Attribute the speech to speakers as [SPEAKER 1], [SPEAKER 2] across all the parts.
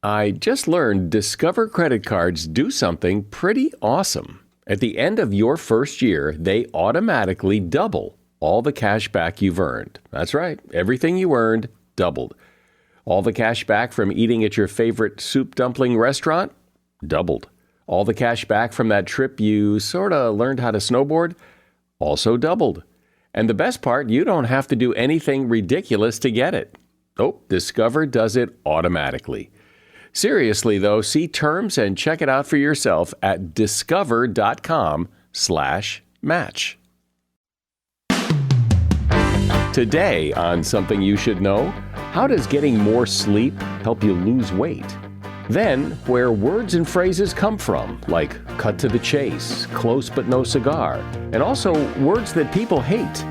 [SPEAKER 1] I just learned Discover credit cards do something pretty awesome. At the end of your first year, they automatically double all the cash back you've earned. That's right. Everything you earned doubled. All the cash back from eating at your favorite soup dumpling restaurant doubled. All the cash back from that trip you sort of learned how to snowboard also doubled. And the best part, you don't have to do anything ridiculous to get it. Oh, Discover does it automatically. Seriously, though, see terms and check it out for yourself at discover.com/match. Today on Something You Should Know, how does getting more sleep help you lose weight? Then, where words and phrases come from, like cut to the chase, close but no cigar, and also words that people hate.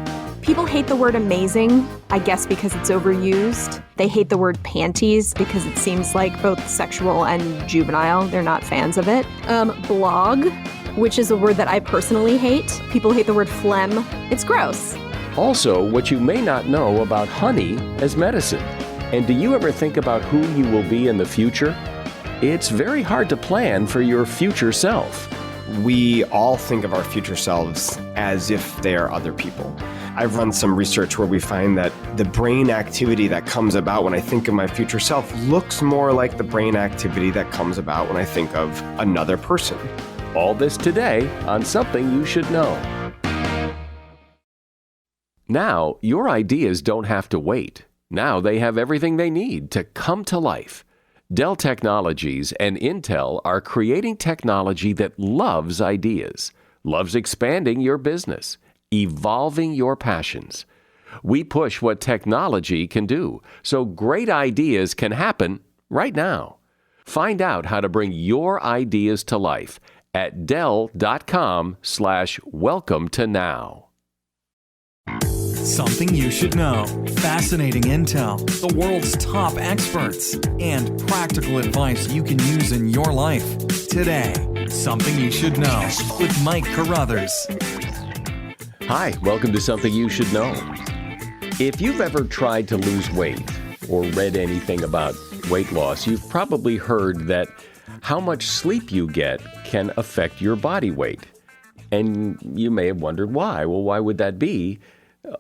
[SPEAKER 2] People hate the word amazing, I guess because it's overused. They hate the word panties because it seems like both sexual and juvenile. They're not fans of it. Blog, which is a word that I personally hate. People hate the word phlegm. It's gross.
[SPEAKER 1] Also, what you may not know about honey as medicine. And do you ever think about who you will be in the future? It's very hard to plan for your future self.
[SPEAKER 3] We all think of our future selves as if they are other people. I've run some research where we find that the brain activity that comes about when I think of my future self looks more like the brain activity that comes about when I think of another person.
[SPEAKER 1] All this today on Something You Should Know. Now, your ideas don't have to wait. Now they have everything they need to come to life. Dell Technologies and Intel are creating technology that loves ideas, loves expanding your business, evolving your passions. We push what technology can do, so great ideas can happen right now. Find out how to bring your ideas to life at Dell.com/welcome to now.
[SPEAKER 4] Something you should know. Fascinating intel, the world's top experts, and practical advice you can use in your life. Today, Something You Should Know with Mike Carruthers.
[SPEAKER 1] Hi, welcome to Something You Should Know. If you've ever tried to lose weight or read anything about weight loss, you've probably heard that how much sleep you get can affect your body weight. And you may have wondered why. Well, why would that be?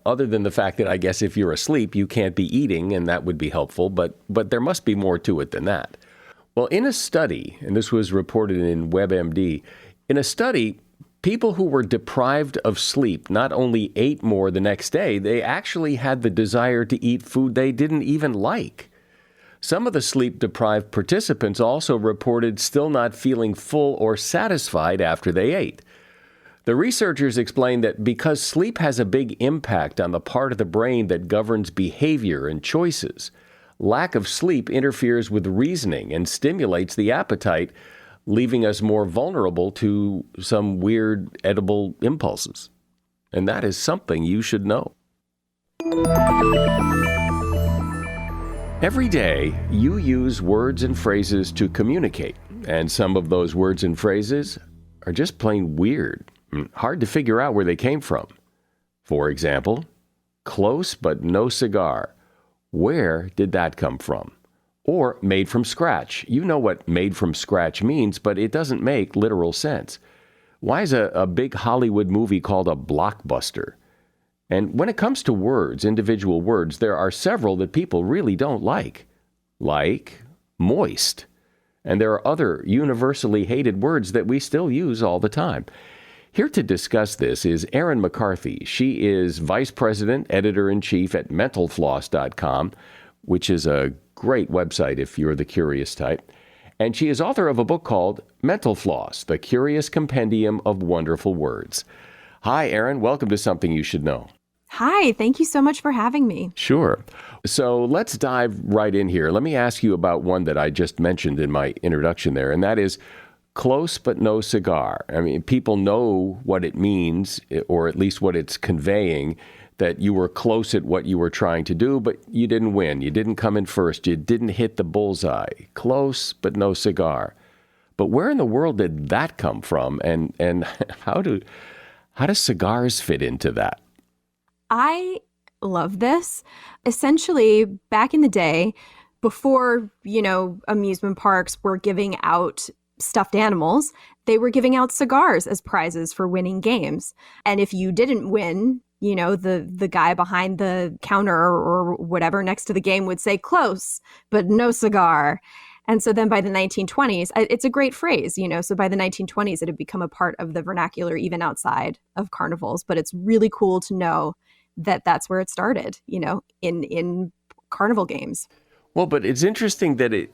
[SPEAKER 1] Other than the fact that I guess if you're asleep, you can't be eating, and that would be helpful, but there must be more to it than that. Well, in a study, and this was reported in WebMD, in a study, people who were deprived of sleep not only ate more the next day, they actually had the desire to eat food they didn't even like. Some of the sleep-deprived participants also reported still not feeling full or satisfied after they ate. The researchers explained that because sleep has a big impact on the part of the brain that governs behavior and choices, lack of sleep interferes with reasoning and stimulates the appetite, leaving us more vulnerable to some weird edible impulses. And that is something you should know. Every day, you use words and phrases to communicate, and some of those words and phrases are just plain weird. Hard to figure out where they came from. For example, close but no cigar. Where did that come from? Or made from scratch. You know what made from scratch means, but it doesn't make literal sense. Why is a big Hollywood movie called a blockbuster? And when it comes to words, individual words, there are several that people really don't like moist. And there are other universally hated words that we still use all the time. Here to discuss this is Erin McCarthy. She is Vice President, Editor-in-Chief at mentalfloss.com, which is a great website if you're the curious type. And she is author of a book called Mental Floss, The Curious Compendium of Wonderful Words. Hi, Erin. Welcome to Something You Should Know.
[SPEAKER 2] Hi, thank you so much for having me.
[SPEAKER 1] Sure. So let's dive right in here. Let me ask you about one that I just mentioned in my introduction there, and that is close but no cigar. I mean, people know what it means, or at least what it's conveying, that you were close at what you were trying to do, but you didn't win. You didn't come in first. You didn't hit the bullseye. Close but no cigar. But where in the world did that come from? And how do cigars fit into that?
[SPEAKER 2] I love this. Essentially, back in the day, before, amusement parks were giving out stuffed animals, they were giving out cigars as prizes for winning games. And if you didn't win, the guy behind the counter or whatever next to the game would say close, but no cigar. And so then by the 1920s, it's a great phrase, so by the 1920s, it had become a part of the vernacular even outside of carnivals. But it's really cool to know that that's where it started, in carnival games.
[SPEAKER 1] Well, but it's interesting that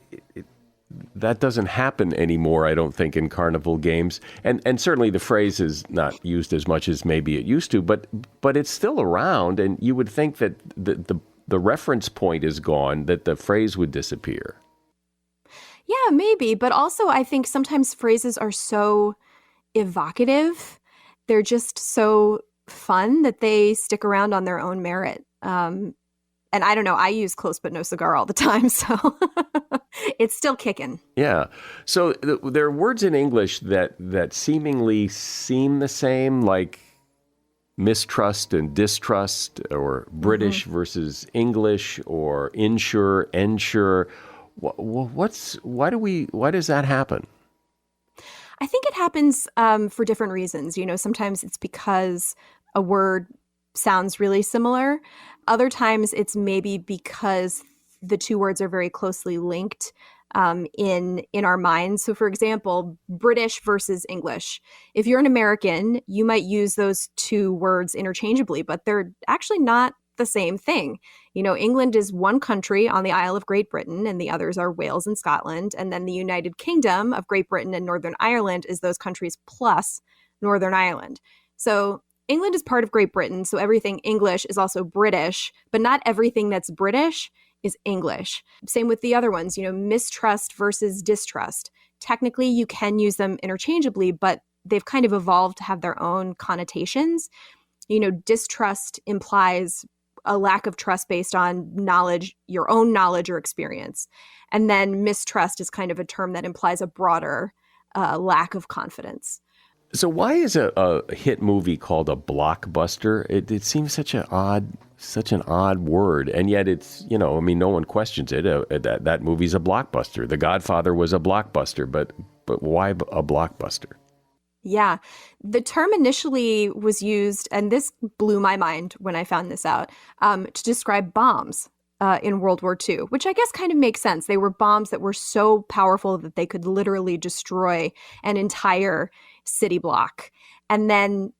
[SPEAKER 1] that doesn't happen anymore, I don't think, in carnival games. And certainly the phrase is not used as much as maybe it used to, but it's still around. And you would think that the reference point is gone, that the phrase would disappear.
[SPEAKER 2] Yeah, maybe. But also, I think sometimes phrases are so evocative. They're just so fun that they stick around on their own merit. And I don't know, I use close but no cigar all the time, so it's still kicking.
[SPEAKER 1] Yeah. So there are words in English that seemingly seem the same, like mistrust and distrust, or British versus English, or insure, ensure. Why does that happen?
[SPEAKER 2] I think it happens for different reasons. Sometimes it's because a word sounds really similar. Other times it's maybe because the two words are very closely linked in our minds. So for example, British versus English. If you're an American, you might use those two words interchangeably, but they're actually not the same thing. England is one country on the Isle of Great Britain, and the others are Wales and Scotland. And then the United Kingdom of Great Britain and Northern Ireland is those countries plus Northern Ireland. So England is part of Great Britain, so everything English is also British, but not everything that's British is English. Same with the other ones, mistrust versus distrust. Technically, you can use them interchangeably, but they've kind of evolved to have their own connotations. Distrust implies a lack of trust based on knowledge, your own knowledge or experience. And then mistrust is kind of a term that implies a broader lack of confidence.
[SPEAKER 1] So why is a hit movie called a blockbuster? It seems such an odd word, and yet it's, no one questions it. That movie's a blockbuster. The Godfather was a blockbuster, but why a blockbuster?
[SPEAKER 2] Yeah, the term initially was used, and this blew my mind when I found this out, to describe bombs in World War II, which I guess kind of makes sense. They were bombs that were so powerful that they could literally destroy an entire city block. And then,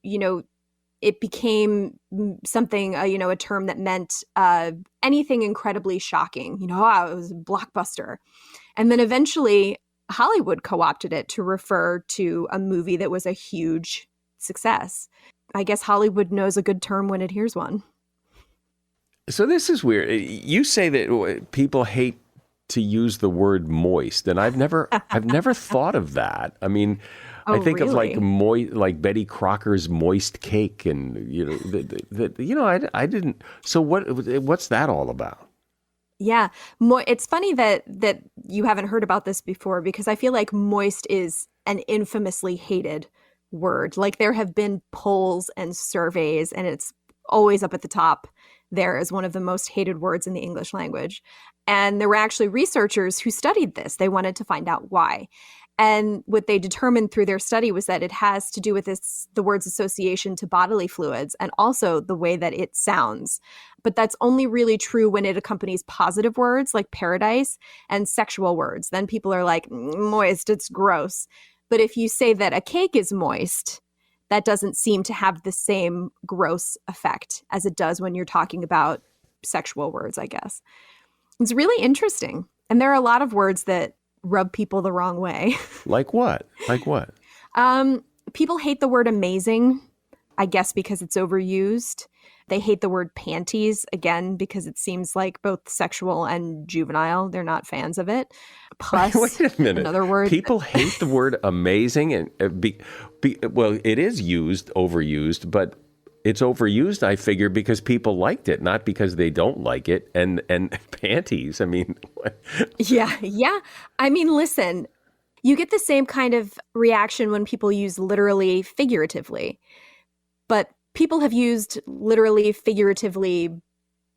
[SPEAKER 2] it became something, a term that meant anything incredibly shocking. It was a blockbuster. And then eventually Hollywood co-opted it to refer to a movie that was a huge success. I guess Hollywood knows a good term when it hears one.
[SPEAKER 1] So this is weird. You say that people hate to use the word moist, and I've never thought of that. I mean, I think
[SPEAKER 2] really?
[SPEAKER 1] of like Betty Crocker's moist cake, and I didn't. So what's that all about?
[SPEAKER 2] Yeah, it's funny that you haven't heard about this before, because I feel like moist is an infamously hated word. Like there have been polls and surveys, and it's always up at the top there as one of the most hated words in the English language. And there were actually researchers who studied this. They wanted to find out why. And what they determined through their study was that it has to do with the word's association to bodily fluids and also the way that it sounds. But that's only really true when it accompanies positive words like paradise and sexual words. Then people are like, moist, it's gross. But if you say that a cake is moist, that doesn't seem to have the same gross effect as it does when you're talking about sexual words, I guess. It's really interesting. And there are a lot of words that rub people the wrong way.
[SPEAKER 1] Like what? Like what?
[SPEAKER 2] People hate the word amazing, I guess because it's overused. They hate the word panties, again, because it seems like both sexual and juvenile. They're not fans of it. Plus,
[SPEAKER 1] wait a minute.
[SPEAKER 2] Another word.
[SPEAKER 1] People hate the word amazing, and well, it is overused, but it's overused, I figure, because people liked it, not because they don't like it. And panties, I mean.
[SPEAKER 2] Yeah. I mean, listen, you get the same kind of reaction when people use literally figuratively. But people have used literally figuratively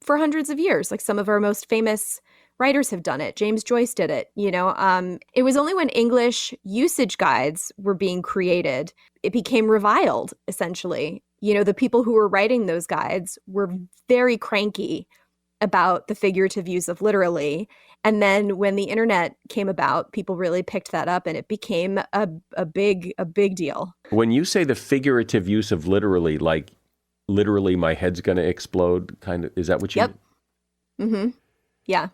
[SPEAKER 2] for hundreds of years. Like some of our most famous writers have done it. James Joyce did it. It was only when English usage guides were being created, it became reviled, essentially. The people who were writing those guides were very cranky about the figurative use of literally. And then when the internet came about, people really picked that up and it became a big deal.
[SPEAKER 1] When you say the figurative use of literally, like literally my head's going to explode, kind of, is that what you
[SPEAKER 2] Yep. Mm-hmm. Yeah.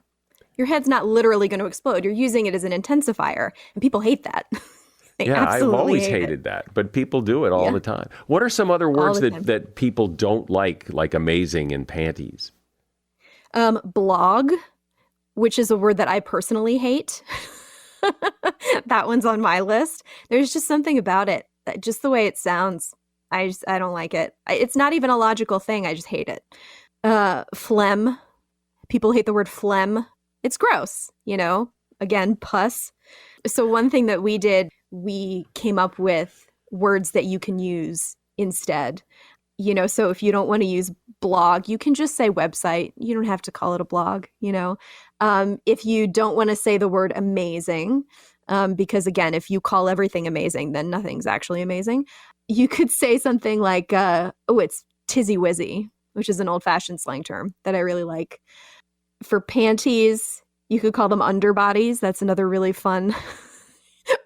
[SPEAKER 2] Your head's not literally going to explode. You're using it as an intensifier. And people hate that. They
[SPEAKER 1] Yeah, I've
[SPEAKER 2] absolutely
[SPEAKER 1] always
[SPEAKER 2] hate
[SPEAKER 1] hated
[SPEAKER 2] it.
[SPEAKER 1] that, but people do it all
[SPEAKER 2] Yeah.
[SPEAKER 1] the time. What are some other words
[SPEAKER 2] the time.
[SPEAKER 1] that people don't like amazing and panties?
[SPEAKER 2] Blog, which is a word that I personally hate. That one's on my list. There's just something about it, just the way it sounds. I don't like it. It's not even a logical thing. I just hate it. Phlegm. People hate the word phlegm. It's gross, again, pus. So one thing that we did, we came up with words that you can use instead. So if you don't want to use blog, you can just say website. You don't have to call it a blog, If you don't want to say the word amazing, because again, if you call everything amazing, then nothing's actually amazing. You could say something like, it's tizzy wizzy, which is an old-fashioned slang term that I really like. For panties, you could call them underbodies. That's another really fun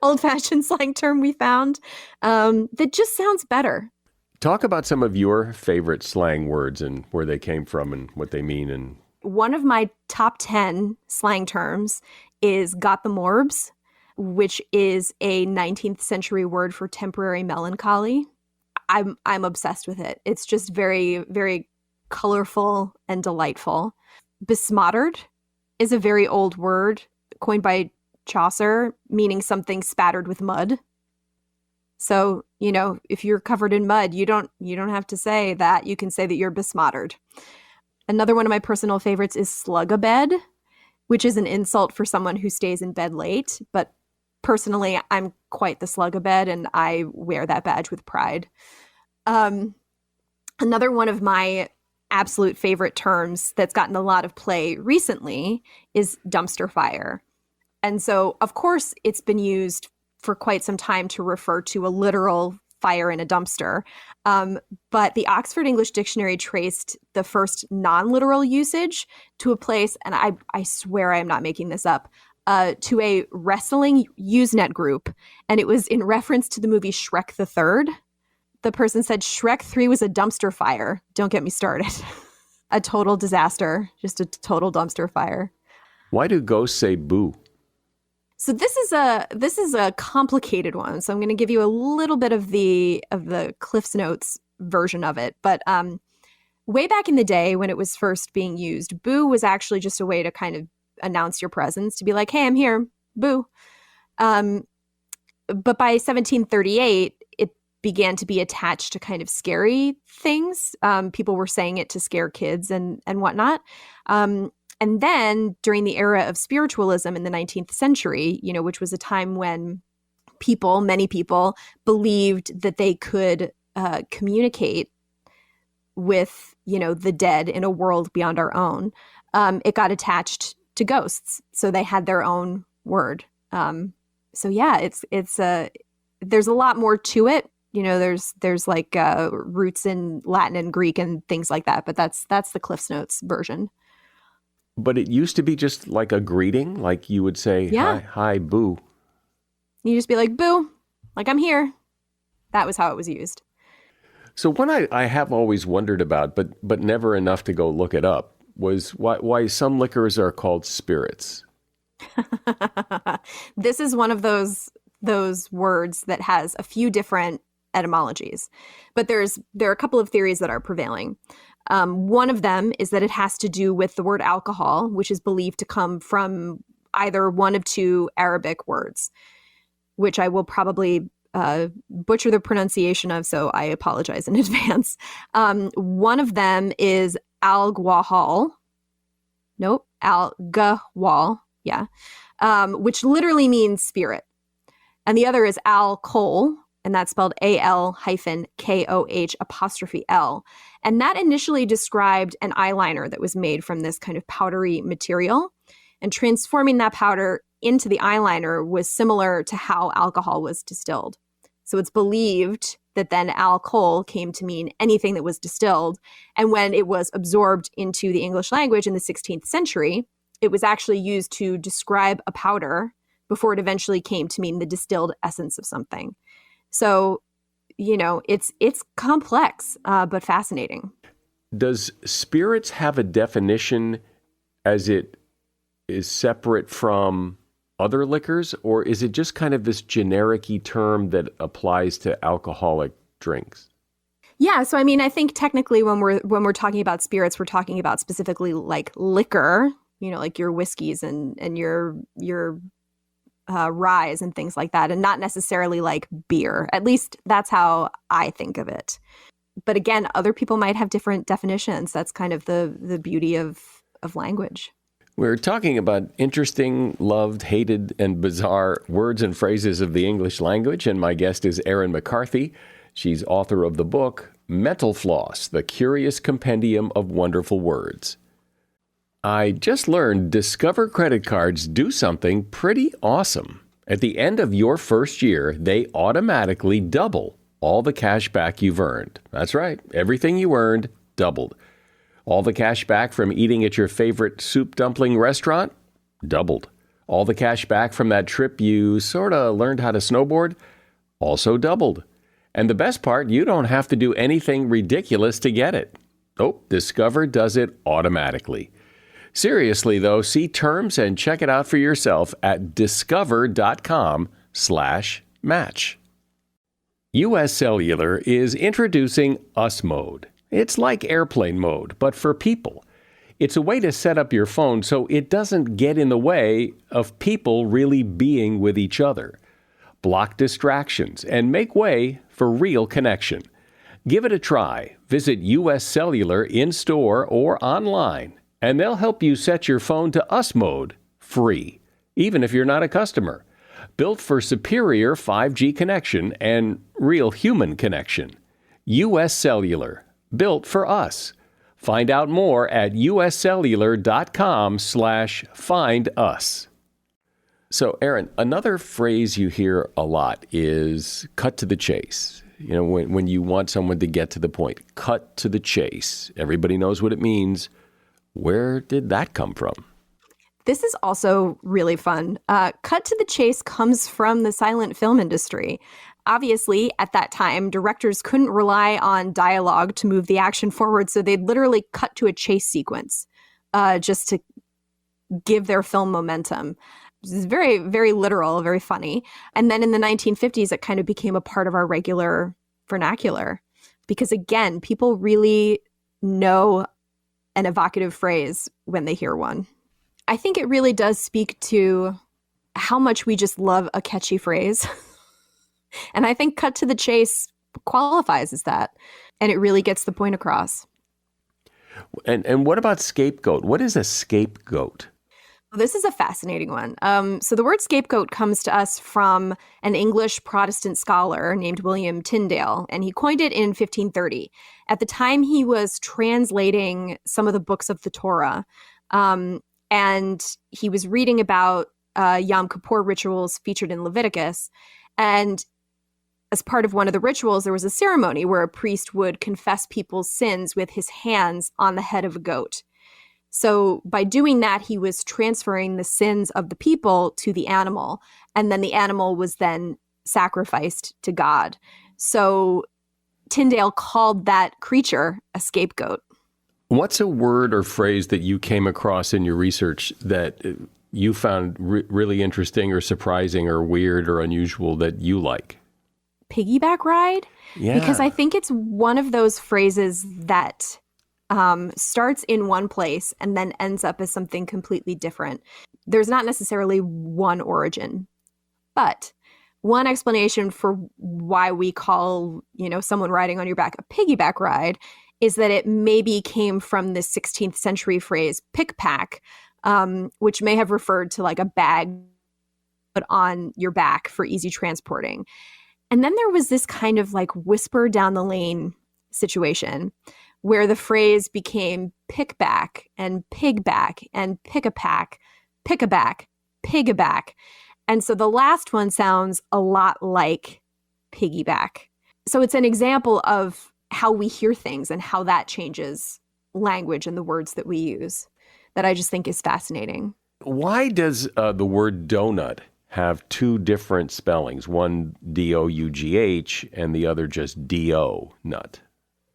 [SPEAKER 2] old-fashioned slang term we found that just sounds better.
[SPEAKER 1] Talk about some of your favorite slang words and where they came from and what they mean. And
[SPEAKER 2] one of my top 10 slang terms is got the morbs, which is a 19th century word for temporary melancholy. I'm obsessed with it. It's just very, very colorful and delightful. Besmoddered is a very old word coined by Chaucer, meaning something spattered with mud. So, if you're covered in mud, you don't have to say that. You can say that you're besmoddered. Another one of my personal favorites is slug-a-bed, which is an insult for someone who stays in bed late. But personally, I'm quite the slug-a-bed, and I wear that badge with pride. Another one of my absolute favorite terms that's gotten a lot of play recently is dumpster fire. And so, of course, it's been used for quite some time to refer to a literal fire in a dumpster. But the Oxford English Dictionary traced the first non-literal usage to a place, and I swear I am not making this up, to a wrestling Usenet group. And it was in reference to the movie Shrek the Third. The person said Shrek 3 was a dumpster fire. Don't get me started. A total disaster, just a total dumpster fire.
[SPEAKER 1] why do ghosts say boo?
[SPEAKER 2] So this is a complicated one. So I'm going to give you a little bit of the Cliff's Notes version of it. But way back in the day when it was first being used, boo was actually just a way to kind of announce your presence, to be like, hey, I'm here, boo. But by 1738, it began to be attached to kind of scary things. People were saying it to scare kids and whatnot. And then during the era of spiritualism in the 19th century, which was a time when many people believed that they could communicate with, the dead in a world beyond our own, it got attached to ghosts. So they had their own word. So yeah, there's a lot more to it. There's like roots in Latin and Greek and things like that. But that's the Cliff's Notes version.
[SPEAKER 1] But it used to be just like a greeting, like you would say,
[SPEAKER 2] Yeah.
[SPEAKER 1] hi, boo.
[SPEAKER 2] You just be like, boo, like I'm here. That was how it was used.
[SPEAKER 1] So one I have always wondered about, but never enough to go look it up, was why some liquors are called spirits.
[SPEAKER 2] This is one of those words that has a few different etymologies, but there are a couple of theories that are prevailing. One of them is that it has to do with the word alcohol, which is believed to come from either one of two Arabic words, which I will probably butcher the pronunciation of, so I apologize in advance. One of them is al-Ghawal. Nope, al-Ghawal, yeah, which literally means spirit. And the other is al-Kohl, and that's spelled AL-KOH''L. And that initially described an eyeliner that was made from this kind of powdery material. And transforming that powder into the eyeliner was similar to how alcohol was distilled. So it's believed that then alcohol came to mean anything that was distilled. And when it was absorbed into the English language in the 16th century, it was actually used to describe a powder before it eventually came to mean the distilled essence of something. So, it's complex, but fascinating.
[SPEAKER 1] Does spirits have a definition as it is separate from other liquors, or is it just kind of this generic-y term that applies to alcoholic drinks?
[SPEAKER 2] Yeah, so I think technically when we're talking about spirits, we're talking about specifically like liquor, like your whiskeys and your ryes and things like that, and not necessarily like beer. At least that's how I think of it. But again, other people might have different definitions. That's kind of the beauty of language.
[SPEAKER 1] We're talking about interesting, loved, hated, and bizarre words and phrases of the English language, and my guest is Erin McCarthy. She's author of the book, Mental Floss, The Curious Compendium of Wonderful Words. I just learned Discover credit cards do something pretty awesome. At the end of your first year, they automatically double all the cash back you've earned. That's right, everything you earned doubled. All the cash back from eating at your favorite soup dumpling restaurant? Doubled. All the cash back from that trip you sort of learned how to snowboard? Also doubled. And the best part, you don't have to do anything ridiculous to get it. Oh, Discover does it automatically. Seriously, though, see terms and check it out for yourself at discover.com/match. US Cellular is introducing Us Mode. It's like airplane mode, but for people. It's a way to set up your phone so it doesn't get in the way of people really being with each other. Block distractions and make way for real connection. Give it a try. Visit US Cellular in-store or online, and they'll help you set your phone to Us Mode free, even if you're not a customer. Built for superior 5G connection and real human connection. US Cellular. Built for us. Find out more at uscellular.com/findus. So, Erin, another phrase you hear a lot is cut to the chase. When you want someone to get to the point, cut to the chase. Everybody knows what it means. Where did that come from?
[SPEAKER 2] This is also really fun. Cut to the chase comes from the silent film industry. Obviously, at that time, directors couldn't rely on dialogue to move the action forward, so they'd literally cut to a chase sequence just to give their film momentum. It's very, very literal, very funny. And then in the 1950s, it kind of became a part of our regular vernacular because, again, people really know an evocative phrase when they hear one. I think it really does speak to how much we just love a catchy phrase. And I think cut to the chase qualifies as that. And it really gets the point across.
[SPEAKER 1] And what about scapegoat? What is a scapegoat?
[SPEAKER 2] This is a fascinating one. So the word scapegoat comes to us from an English Protestant scholar named William Tyndale, and he coined it in 1530. At the time, he was translating some of the books of the Torah, and he was reading about Yom Kippur rituals featured in Leviticus. And as part of one of the rituals, there was a ceremony where a priest would confess people's sins with his hands on the head of a goat. So by doing that, he was transferring the sins of the people to the animal, and then the animal was then sacrificed to God. So Tyndale called that creature a scapegoat.
[SPEAKER 1] What's a word or phrase that you came across in your research that you found really interesting or surprising or weird or unusual that you like?
[SPEAKER 2] Piggyback ride?
[SPEAKER 1] Yeah.
[SPEAKER 2] Because I think it's one of those phrases that starts in one place and then ends up as something completely different. There's not necessarily one origin, but one explanation for why we call, someone riding on your back a piggyback ride is that it maybe came from the 16th century phrase pick-pack, which may have referred to like a bag put on your back for easy transporting. And then there was this kind of like whisper down the lane situation where the phrase became pickback and pigback and pick-a-pack pick-a-back, pig-a-back. And so the last one sounds a lot like piggyback. So it's an example of how we hear things and how that changes language and the words that we use that I just think is fascinating.
[SPEAKER 1] Why does the word donut have two different spellings, one D-O-U-G-H and the other just D-O, nut?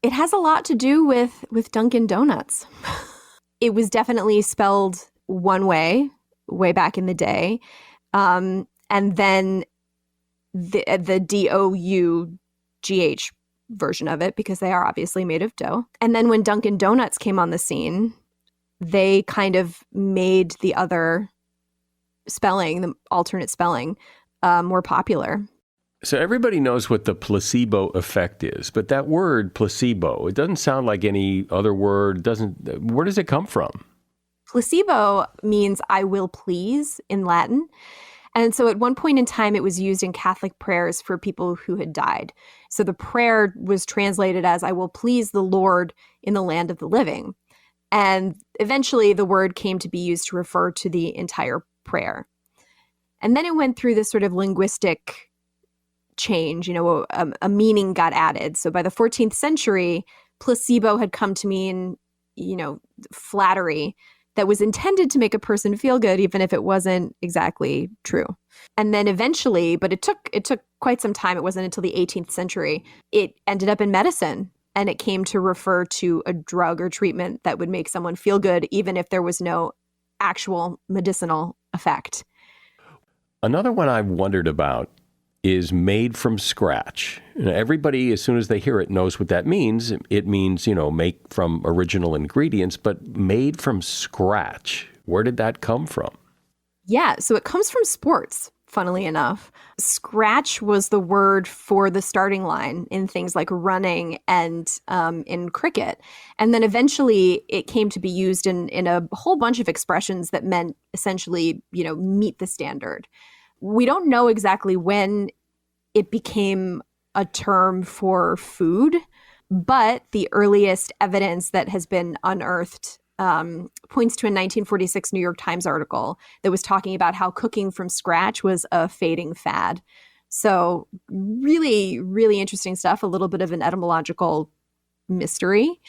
[SPEAKER 2] It has a lot to do with Dunkin' Donuts. It was definitely spelled one way back in the day. And then the D-O-U-G-H version of it, because they are obviously made of dough. And then when Dunkin' Donuts came on the scene, they kind of made the other spelling, the alternate spelling, more popular.
[SPEAKER 1] So everybody knows what the placebo effect is, but that word placebo, it doesn't sound like any other word. Where does it come from?
[SPEAKER 2] Placebo means I will please in Latin. And so at one point in time, it was used in Catholic prayers for people who had died. So the prayer was translated as I will please the Lord in the land of the living. And eventually the word came to be used to refer to the entire prayer. And then it went through this sort of linguistic change, a meaning got added. So by the 14th century, placebo had come to mean, flattery that was intended to make a person feel good, even if it wasn't exactly true. And then eventually, but it took quite some time, it wasn't until the 18th century, it ended up in medicine. And it came to refer to a drug or treatment that would make someone feel good, even if there was no actual medicinal effect.
[SPEAKER 1] Another one I've wondered about is made from scratch. Everybody, as soon as they hear it, knows what that means. It means, make from original ingredients, but made from scratch. Where did that come from?
[SPEAKER 2] Yeah, so it comes from sports, funnily enough. Scratch was the word for the starting line in things like running and in cricket. And then eventually it came to be used in a whole bunch of expressions that meant essentially, meet the standard. We don't know exactly when it became a term for food, but the earliest evidence that has been unearthed points to a 1946 New York Times article that was talking about how cooking from scratch was a fading fad. So really, really interesting stuff, a little bit of an etymological mystery.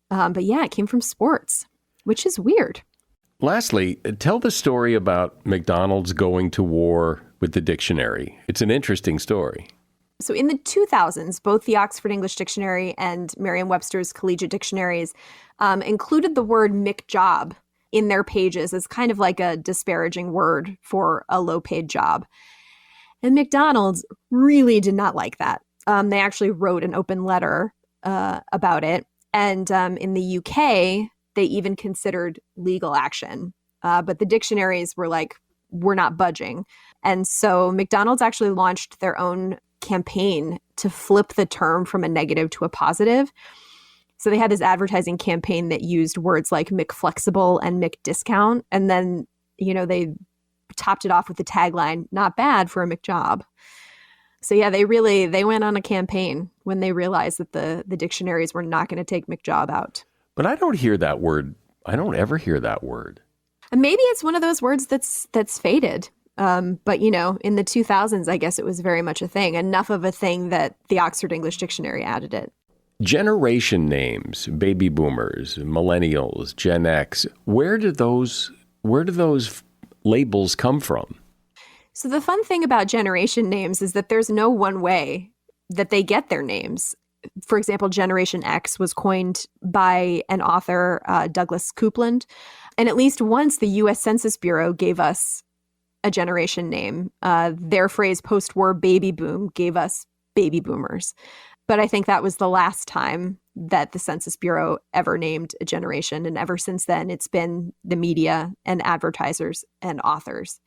[SPEAKER 2] But yeah, it came from sports, which is weird.
[SPEAKER 1] Lastly, tell the story about McDonald's going to war with the dictionary. It's an interesting story.
[SPEAKER 2] So in the 2000s, both the Oxford English Dictionary and Merriam-Webster's Collegiate Dictionaries included the word McJob in their pages as kind of like a disparaging word for a low-paid job. And McDonald's really did not like that. They actually wrote an open letter about it. And in the UK, they even considered legal action. But the dictionaries were like, we're not budging. And so McDonald's actually launched their own campaign to flip the term from a negative to a positive. So they had this advertising campaign that used words like McFlexible and McDiscount. And then, they topped it off with the tagline, not bad for a McJob. So yeah, they went on a campaign when they realized that the dictionaries were not going to take McJob out.
[SPEAKER 1] But I don't hear that word. I don't ever hear that word.
[SPEAKER 2] And maybe it's one of those words that's faded. But, in the 2000s, I guess it was very much a thing, enough of a thing that the Oxford English Dictionary added it.
[SPEAKER 1] Generation names, baby boomers, millennials, Gen X, where do those labels come from?
[SPEAKER 2] So the fun thing about generation names is that there's no one way that they get their names. For example, Generation X was coined by an author, Douglas Coupland. And at least once the U.S. Census Bureau gave us a generation name. Their phrase post-war baby boom gave us baby boomers. But I think that was the last time that the Census Bureau ever named a generation. And ever since then, it's been the media and advertisers and authors.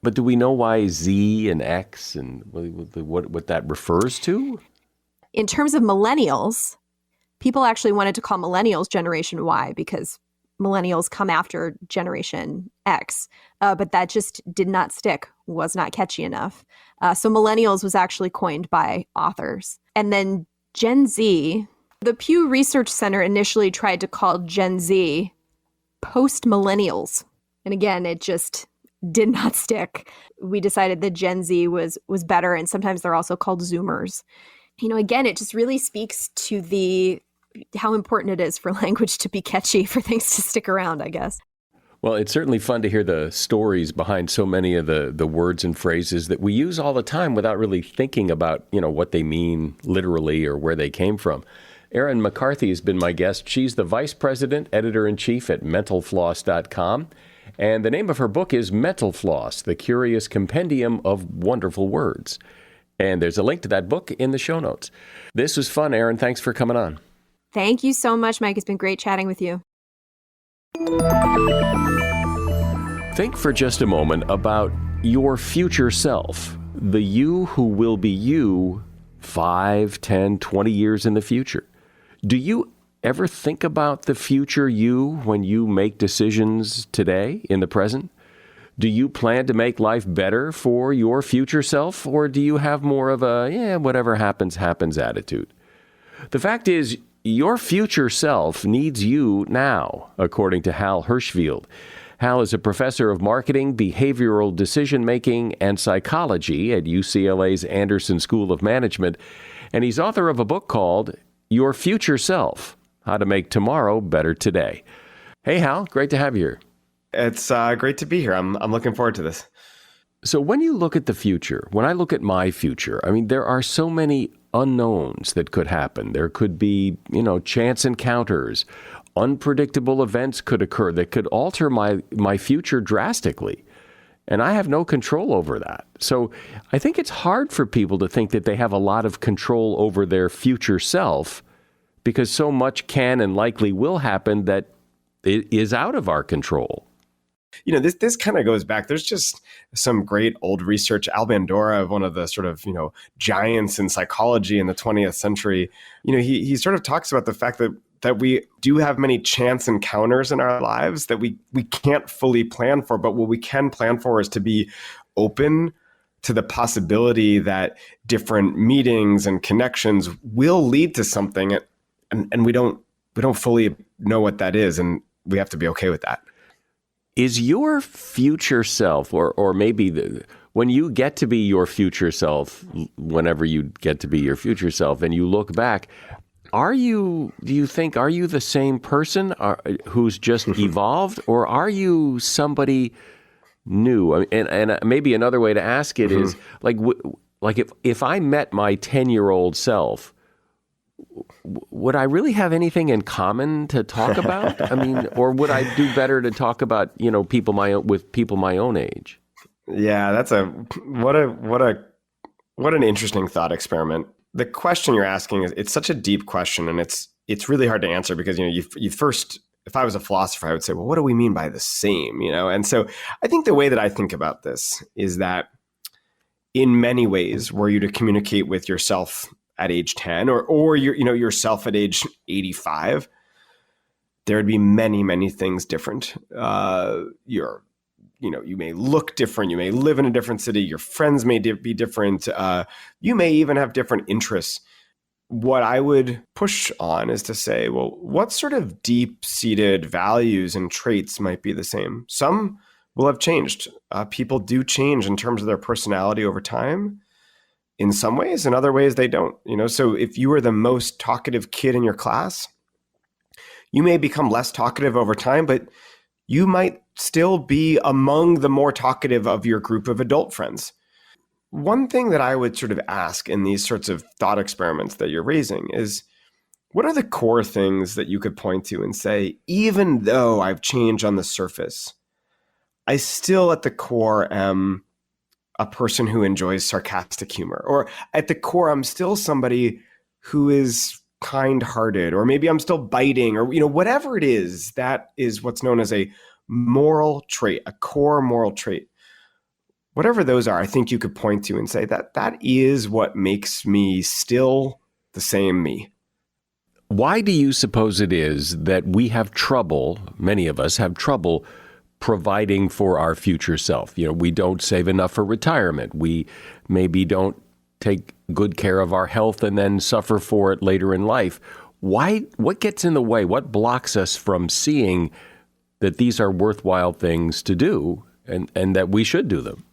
[SPEAKER 1] But do we know why Z and X and what that refers to?
[SPEAKER 2] In terms of millennials, people actually wanted to call millennials Generation Y because millennials come after Generation X, but that just did not stick, was not catchy enough. So millennials was actually coined by authors. And then Gen Z, the Pew Research Center initially tried to call Gen Z post-millennials. And again, it did not stick. We decided that Gen Z was better, and sometimes they're also called Zoomers. Again, it just really speaks to how important it is for language to be catchy, for things to stick around, I guess.
[SPEAKER 1] Well, it's certainly fun to hear the stories behind so many of the words and phrases that we use all the time without really thinking about, what they mean literally or where they came from. Erin McCarthy has been my guest. She's the Vice President, Editor-in-Chief at mentalfloss.com. And the name of her book is Mental Floss, The Curious Compendium of Wonderful Words. And there's a link to that book in the show notes. This was fun, Erin. Thanks for coming on.
[SPEAKER 2] Thank you so much, Mike. It's been great chatting with you.
[SPEAKER 1] Think for just a moment about your future self, the you who will be you 5, 10, 20 years in the future. Do you ever think about the future you when you make decisions today in the present? Do you plan to make life better for your future self, or do you have more of a, whatever happens, happens attitude? The fact is, your future self needs you now, according to Hal Hershfield. Hal is a professor of marketing, behavioral decision-making, and psychology at UCLA's Anderson School of Management, and he's author of a book called Your Future Self, How to Make Tomorrow Better Today. Hey, Hal, great to have you here.
[SPEAKER 3] It's great to be here. I'm looking forward to this.
[SPEAKER 1] So when you look at the future, when I look at my future, there are so many unknowns that could happen. There could be, chance encounters. Unpredictable events could occur that could alter my future drastically. And I have no control over that. So I think it's hard for people to think that they have a lot of control over their future self because so much can and likely will happen that it is out of our control.
[SPEAKER 3] This kind of goes back. There's just some great old research. Al Bandura, one of the sort of, giants in psychology in the 20th century, he sort of talks about the fact that we do have many chance encounters in our lives that we can't fully plan for. But what we can plan for is to be open to the possibility that different meetings and connections will lead to something. And we don't fully know what that is. And we have to be okay with that.
[SPEAKER 1] Is your future self, or maybe when you get to be your future self, whenever you get to be your future self, and you look back, do you think, are you the same person who's just evolved, or are you somebody new? And maybe another way to ask it is, like if I met my 10-year-old self, would I really have anything in common to talk about? Or would I do better to talk about, people my own age?
[SPEAKER 3] Yeah, that's what an interesting thought experiment. The question you're asking it's such a deep question, and it's really hard to answer because, you first, if I was a philosopher, I would say, well, what do we mean by the same, And so I think the way that I think about this is that in many ways, were you to communicate with yourself at age 10 or yourself at age 85, there would be many, many things different. You may look different. You may live in a different city. Your friends may be different. You may even have different interests. What I would push on is to say, well, what sort of deep-seated values and traits might be the same? Some will have changed. People do change in terms of their personality over time. In some ways, in other ways, they don't. So if you were the most talkative kid in your class, you may become less talkative over time, but you might still be among the more talkative of your group of adult friends. One thing that I would sort of ask in these sorts of thought experiments that you're raising is, what are the core things that you could point to and say, even though I've changed on the surface, I still at the core am a person who enjoys sarcastic humor, or at the core, I'm still somebody who is kind-hearted, or maybe I'm still biting, or, whatever it is, that is what's known as a moral trait, a core moral trait. Whatever those are, I think you could point to and say that is what makes me still the same me.
[SPEAKER 1] Why do you suppose it is that we have trouble, many of us have trouble, providing for our future self? We don't save enough for retirement. We maybe don't take good care of our health and then suffer for it later in life. What gets in the way? What blocks us from seeing that these are worthwhile things to do and that we should do them.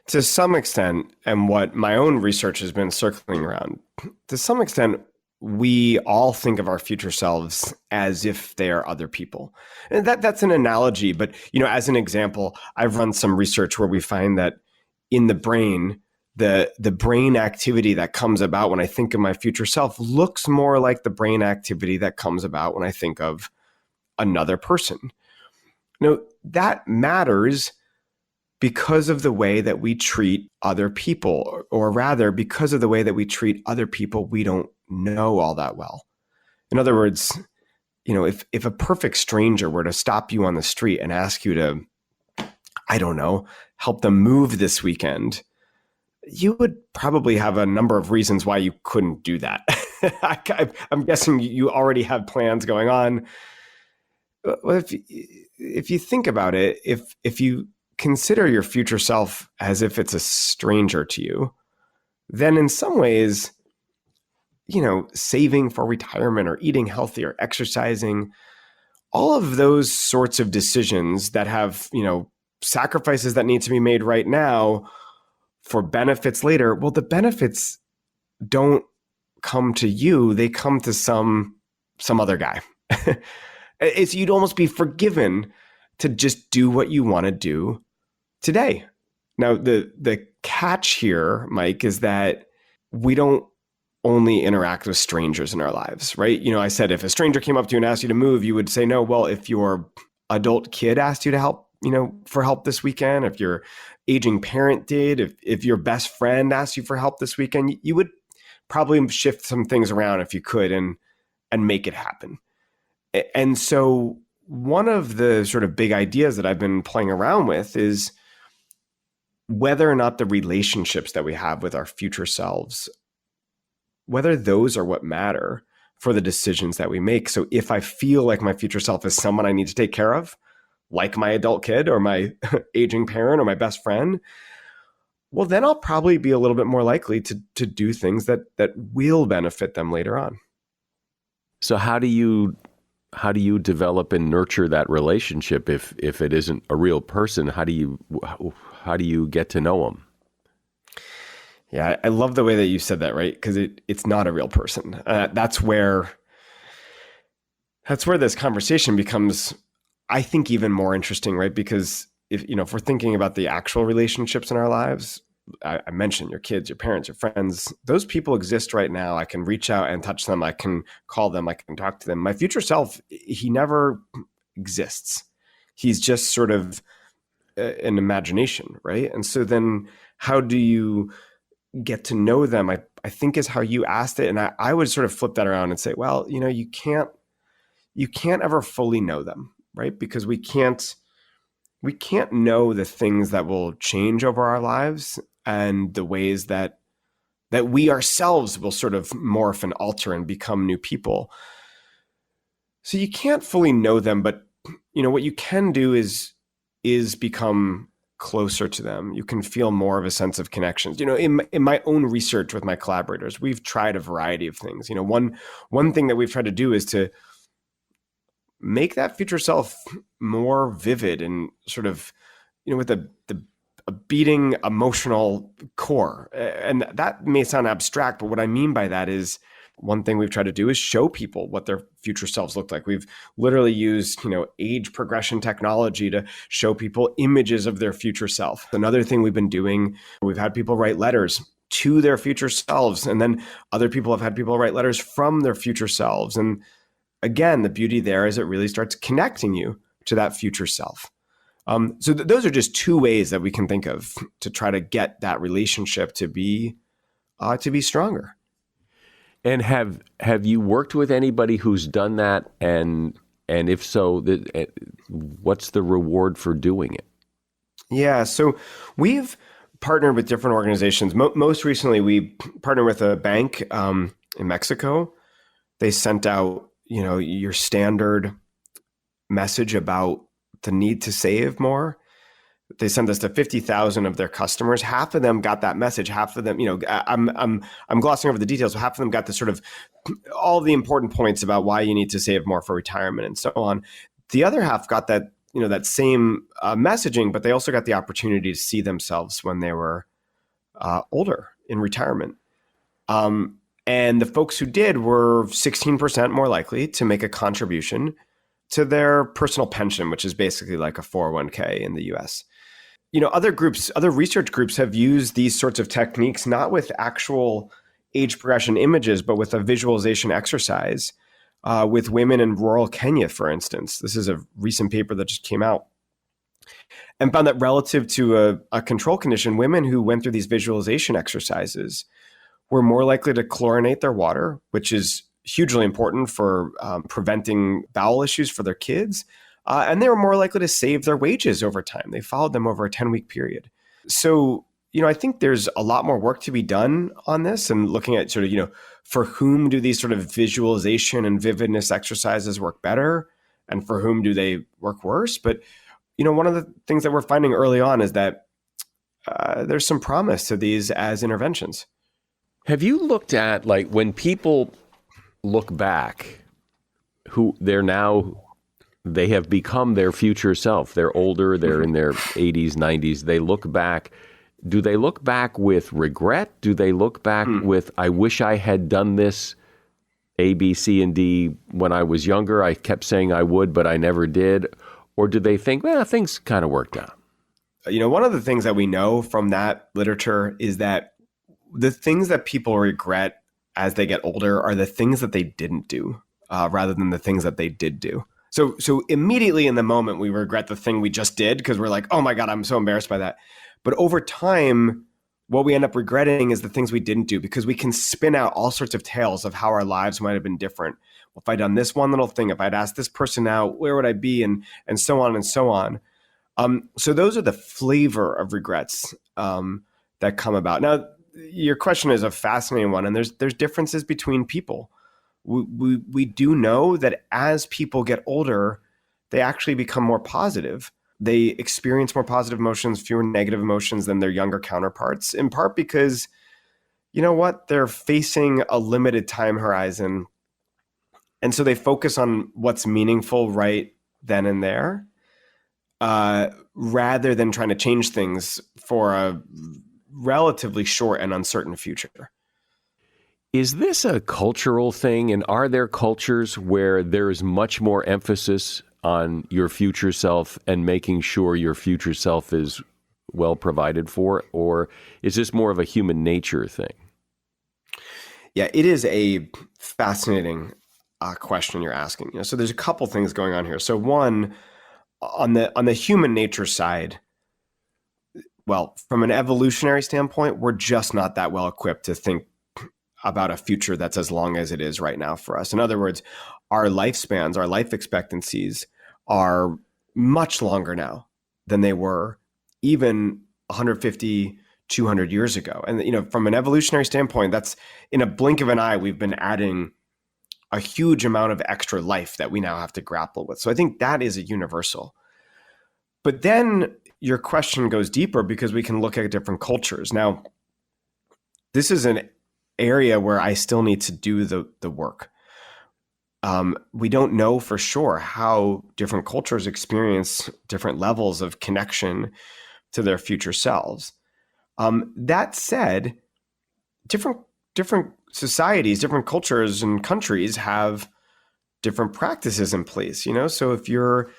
[SPEAKER 3] To some extent, and what my own research has been circling around, to some extent, we all think of our future selves as if they are other people. And that's an analogy, but as an example, I've run some research where we find that in the brain, the brain activity that comes about when I think of my future self looks more like the brain activity that comes about when I think of another person. Now, that matters because of the way that we treat other people, or rather, because of the way that we treat other people we don't know all that well. In other words, if a perfect stranger were to stop you on the street and ask you to, I don't know, help them move this weekend, you would probably have a number of reasons why you couldn't do that. I'm guessing you already have plans going on. Well, if you think about it, if you consider your future self as if it's a stranger to you, then in some ways, saving for retirement or eating healthy or exercising, all of those sorts of decisions that have, sacrifices that need to be made right now for benefits later, well, the benefits don't come to you, they come to some other guy. You'd almost be forgiven to just do what you want to do today. Now, the catch here, Mike, is that we don't only interact with strangers in our lives, right? I said if a stranger came up to you and asked you to move, you would say no. Well, if your adult kid asked you to help, for help this weekend, if your aging parent did, if your best friend asked you for help this weekend, you would probably shift some things around if you could and make it happen. And so one of the sort of big ideas that I've been playing around with is whether or not the relationships that we have with our future selves, whether those are what matter for the decisions that we make. So if I feel like my future self is someone I need to take care of, like my adult kid or my aging parent or my best friend, well, then I'll probably be a little bit more likely to do things that will benefit them later on.
[SPEAKER 1] So how do you develop and nurture that relationship if it isn't a real person? How do you get to know them?
[SPEAKER 3] Yeah, I love the way that you said that, right? Because it's not a real person. That's where this conversation becomes, I think, even more interesting, right? Because if we're thinking about the actual relationships in our lives, I mentioned your kids, your parents, your friends, those people exist right now. I can reach out and touch them. I can call them. I can talk to them. My future self, he never exists. He's just sort of an imagination, right? And so then how do you get to know them? I think is how you asked it. And I would sort of flip that around and say, well, you can't ever fully know them, right? Because we can't know the things that will change over our lives and the ways that we ourselves will sort of morph and alter and become new people. So you can't fully know them, but what you can do is become closer to them. You can feel more of a sense of connections. In my own research with my collaborators, we've tried a variety of things. One thing that we've tried to do is to make that future self more vivid and sort of, with a beating emotional core. And that may sound abstract, but what I mean by that is one thing we've tried to do is show people what their future selves look like. We've literally used, age progression technology to show people images of their future self. Another thing we've been doing, we've had people write letters to their future selves, and then other people have had people write letters from their future selves. And again, the beauty there is it really starts connecting you to that future self. So those are just two ways that we can think of to try to get that relationship to be stronger.
[SPEAKER 1] And have you worked with anybody who's done that? And if so, what's the reward for doing it?
[SPEAKER 3] Yeah, so we've partnered with different organizations. Most recently, we partnered with a bank in Mexico. They sent out your standard message about the need to save more. They sent this to 50,000 of their customers. Half of them got that message. Half of them, I'm glossing over the details, but half of them got the sort of all the important points about why you need to save more for retirement and so on. The other half got that that same messaging, but they also got the opportunity to see themselves when they were older in retirement. And the folks who did were 16% more likely to make a contribution to their personal pension, which is basically like a 401k in the US. Other research groups have used these sorts of techniques, not with actual age progression images, but with a visualization exercise with women in rural Kenya, for instance. This is a recent paper that just came out, and found that relative to a control condition, women who went through these visualization exercises were more likely to chlorinate their water, which is hugely important for preventing bowel issues for their kids. And they were more likely to save their wages over time. They followed them over a 10-week period. So, I think there's a lot more work to be done on this, and looking at sort of, for whom do these sort of visualization and vividness exercises work better, and for whom do they work worse? But, one of the things that we're finding early on is that there's some promise to these as interventions.
[SPEAKER 1] Have you looked at, like, when people look back, who they have become their future self. They're older, they're in their 80s, 90s. They look back. Do they look back with regret? Do they look back with, I wish I had done this A, B, C, and D when I was younger? I kept saying I would, but I never did. Or do they think, well, things kind of worked out?
[SPEAKER 3] One of the things that we know from that literature is that the things that people regret as they get older are the things that they didn't do rather than the things that they did do. So immediately in the moment, we regret the thing we just did because we're like, oh my God, I'm so embarrassed by that. But over time, what we end up regretting is the things we didn't do, because we can spin out all sorts of tales of how our lives might have been different. Well, if I'd done this one little thing, if I'd asked this person out, where would I be? And so on and so on. So those are the flavor of regrets that come about. Now, your question is a fascinating one, and there's differences between people. We do know that as people get older, they actually become more positive. They experience more positive emotions, fewer negative emotions than their younger counterparts, in part because, they're facing a limited time horizon. And so they focus on what's meaningful right then and there, rather than trying to change things for a relatively short and uncertain future.
[SPEAKER 1] Is this a cultural thing? And are there cultures where there is much more emphasis on your future self and making sure your future self is well provided for? Or is this more of a human nature thing?
[SPEAKER 3] Yeah, it is a fascinating question you're asking. So there's a couple things going on here. So one, on the human nature side, well, from an evolutionary standpoint, we're just not that well equipped to think about a future that's as long as it is right now for us. In other words, our lifespans, our life expectancies are much longer now than they were even 150, 200 years ago. And, from an evolutionary standpoint, that's in a blink of an eye, we've been adding a huge amount of extra life that we now have to grapple with. So I think that is a universal. But then your question goes deeper because we can look at different cultures. Now, this is an area where I still need to do the work. We don't know for sure how different cultures experience different levels of connection to their future selves. That said, different societies, different cultures and countries have different practices in place. So if you're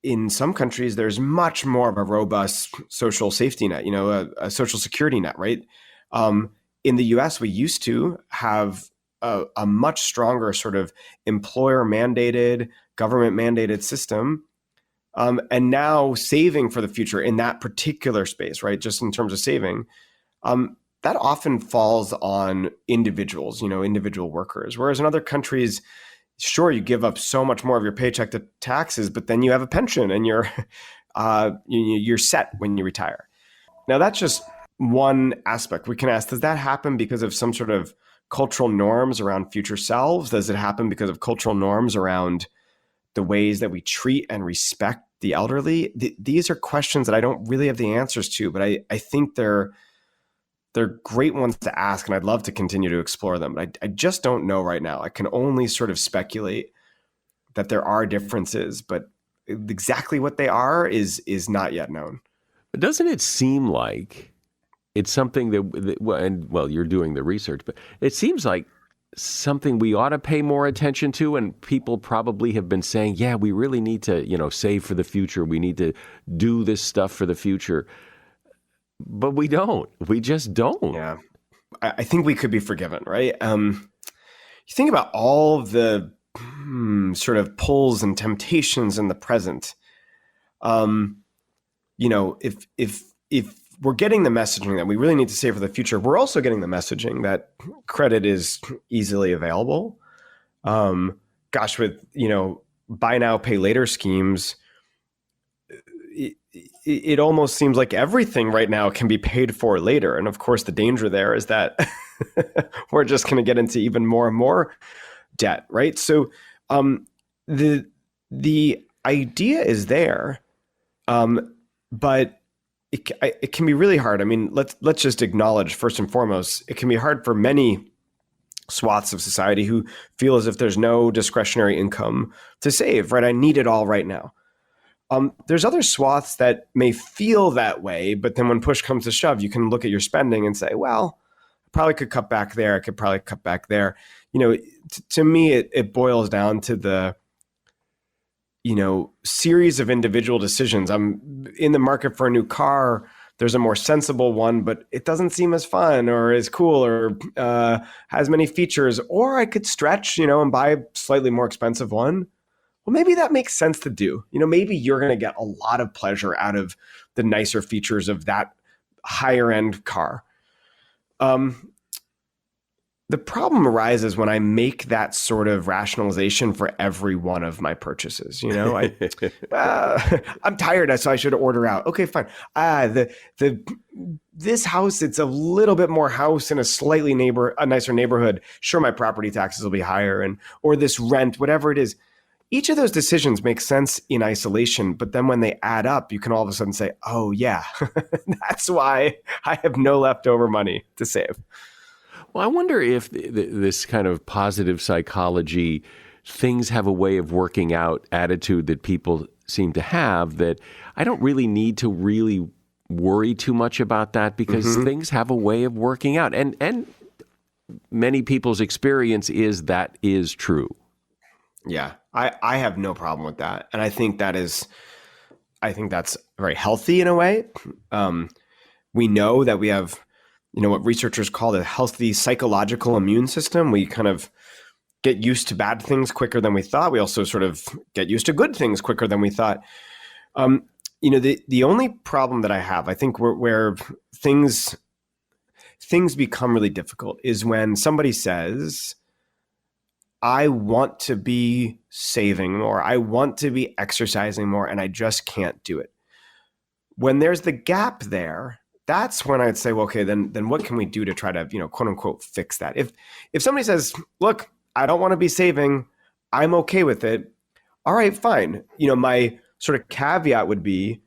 [SPEAKER 3] in some countries, there's much more of a robust social safety net, a social security net, right? In the US, we used to have a much stronger sort of employer-mandated, government-mandated system. And now saving for the future in that particular space, right, just in terms of saving, that often falls on individuals, individual workers. Whereas in other countries, sure, you give up so much more of your paycheck to taxes, but then you have a pension and you're set when you retire. Now, that's just one aspect. We can ask, does that happen because of some sort of cultural norms around future selves? Does it happen because of cultural norms around the ways that we treat and respect the elderly? These are questions that I don't really have the answers to, but I think they're great ones to ask, and I'd love to continue to explore them. But I just don't know right now. I can only sort of speculate that there are differences, but exactly what they are is not yet known.
[SPEAKER 1] But doesn't it seem like it's something well, you're doing the research, but it seems like something we ought to pay more attention to, and people probably have been saying, yeah, we really need to, save for the future. We need to do this stuff for the future. But we don't. We just don't.
[SPEAKER 3] Yeah. I think we could be forgiven, right? You think about all the sort of pulls and temptations in the present. If we're getting the messaging that we really need to save for the future, we're also getting the messaging that credit is easily available. With, buy now, pay later schemes, it almost seems like everything right now can be paid for later. And of course, the danger there is that we're just going to get into even more and more debt, right? So the idea is there, but it can be really hard. I mean, let's just acknowledge first and foremost, it can be hard for many swaths of society who feel as if there's no discretionary income to save, right? I need it all right now. There's other swaths that may feel that way, but then when push comes to shove, you can look at your spending and say, well, I probably could cut back there. I could probably cut back there. To me, it boils down to the, series of individual decisions. I'm in the market for a new car. There's a more sensible one, but it doesn't seem as fun or as cool or has many features. Or I could stretch, and buy a slightly more expensive one. Well, maybe that makes sense to do. Maybe you're going to get a lot of pleasure out of the nicer features of that higher end car. The problem arises when I make that sort of rationalization for every one of my purchases. I'm tired, so I should order out. Okay, fine. This house, it's a little bit more house in a nicer neighborhood. Sure, my property taxes will be higher, or this rent, whatever it is. Each of those decisions makes sense in isolation, but then when they add up, you can all of a sudden say, oh yeah, that's why I have no leftover money to save.
[SPEAKER 1] Well, I wonder if this kind of positive psychology, things have a way of working out attitude that people seem to have, that I don't really need to really worry too much about that because things have a way of working out. And many people's experience is that is true.
[SPEAKER 3] Yeah, I have no problem with that. And I think that's very healthy in a way. We know that we have, what researchers call a healthy psychological immune system. We kind of get used to bad things quicker than we thought. We also sort of get used to good things quicker than we thought. The only problem that I have, I think where things become really difficult is when somebody says, I want to be saving more, I want to be exercising more, and I just can't do it. When there's the gap there, that's when I'd say, well, okay, then what can we do to try to, quote unquote, fix that? If somebody says, look, I don't want to be saving, I'm okay with it. All right, fine. My sort of caveat would be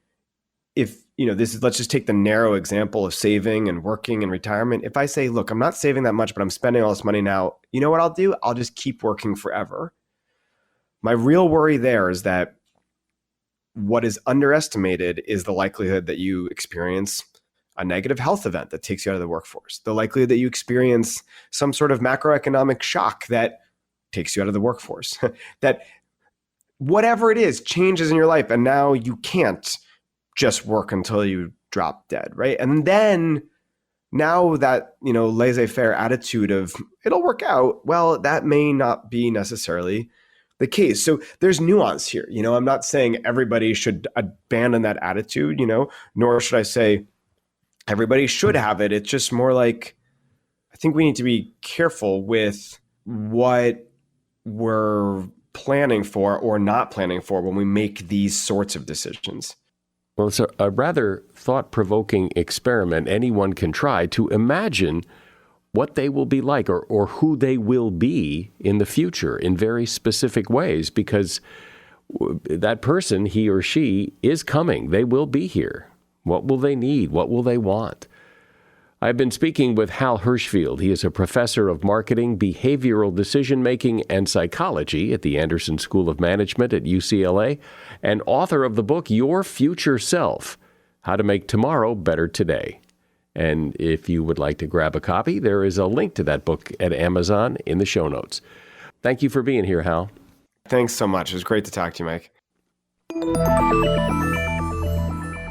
[SPEAKER 3] let's just take the narrow example of saving and working and retirement. If I say, look, I'm not saving that much, but I'm spending all this money now, you know what I'll do? I'll just keep working forever. My real worry there is that what is underestimated is the likelihood that you experience a negative health event that takes you out of the workforce, the likelihood that you experience some sort of macroeconomic shock that takes you out of the workforce, that whatever it is changes in your life and now you can't just work until you drop dead, right? And then now that, laissez-faire attitude of it'll work out, well, that may not be necessarily the case. So there's nuance here. I'm not saying everybody should abandon that attitude, nor should I say everybody should have it. It's just more like, I think we need to be careful with what we're planning for or not planning for when we make these sorts of decisions.
[SPEAKER 1] Well, it's a rather thought-provoking experiment anyone can try to imagine what they will be like or who they will be in the future in very specific ways, because that person, he or she, is coming. They will be here. What will they need? What will they want? I've been speaking with Hal Hershfield. He is a professor of marketing, behavioral decision-making, and psychology at the Anderson School of Management at UCLA, and author of the book Your Future Self: How to Make Tomorrow Better Today. And if you would like to grab a copy, there is a link to that book at Amazon in the show notes. Thank you for being here, Hal.
[SPEAKER 3] Thanks so much. It was great to talk to you, Mike.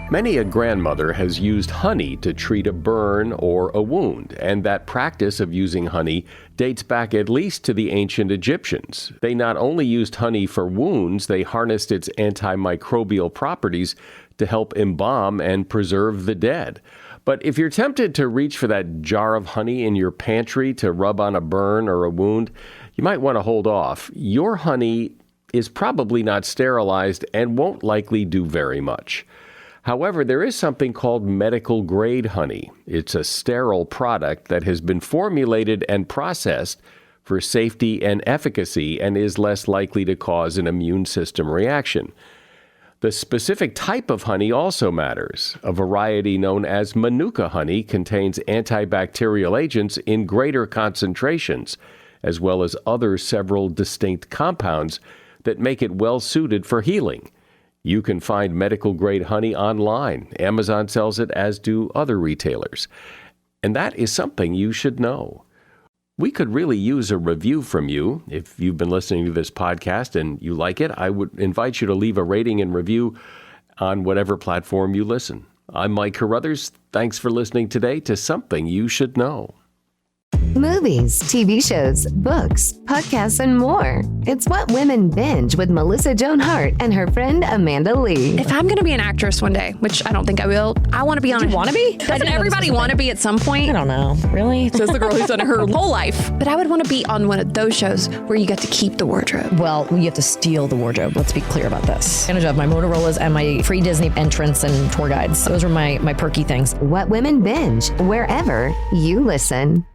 [SPEAKER 1] Many a grandmother has used honey to treat a burn or a wound, and that practice of using honey dates back at least to the ancient Egyptians. They not only used honey for wounds, they harnessed its antimicrobial properties to help embalm and preserve the dead. But if you're tempted to reach for that jar of honey in your pantry to rub on a burn or a wound, you might want to hold off. Your honey is probably not sterilized and won't likely do very much. However, there is something called medical-grade honey. It's a sterile product that has been formulated and processed for safety and efficacy and is less likely to cause an immune system reaction. The specific type of honey also matters. A variety known as Manuka honey contains antibacterial agents in greater concentrations, as well as other several distinct compounds that make it well suited for healing. You can find medical-grade honey online. Amazon sells it, as do other retailers. And that is something you should know. We could really use a review from you. If you've been listening to this podcast and you like it, I would invite you to leave a rating and review on whatever platform you listen. I'm Mike Carruthers. Thanks for listening today to Something You Should Know.
[SPEAKER 5] Movies, TV shows, books, podcasts, and more. It's What Women Binge with Melissa Joan Hart and her friend Amanda Lee.
[SPEAKER 6] If I'm going to be an actress one day, which I don't think I will, I want to be on
[SPEAKER 7] You want to be?
[SPEAKER 6] Doesn't everybody want to be at some point?
[SPEAKER 7] I don't know. Really?
[SPEAKER 6] Says the girl who's done it her whole life. But I would want to be on one of those shows where you get to keep the wardrobe.
[SPEAKER 7] Well, you have to steal the wardrobe. Let's be clear about this. Advantage of my Motorola's and my free Disney entrance and tour guides. Those are my perky things.
[SPEAKER 5] What Women Binge, wherever you listen.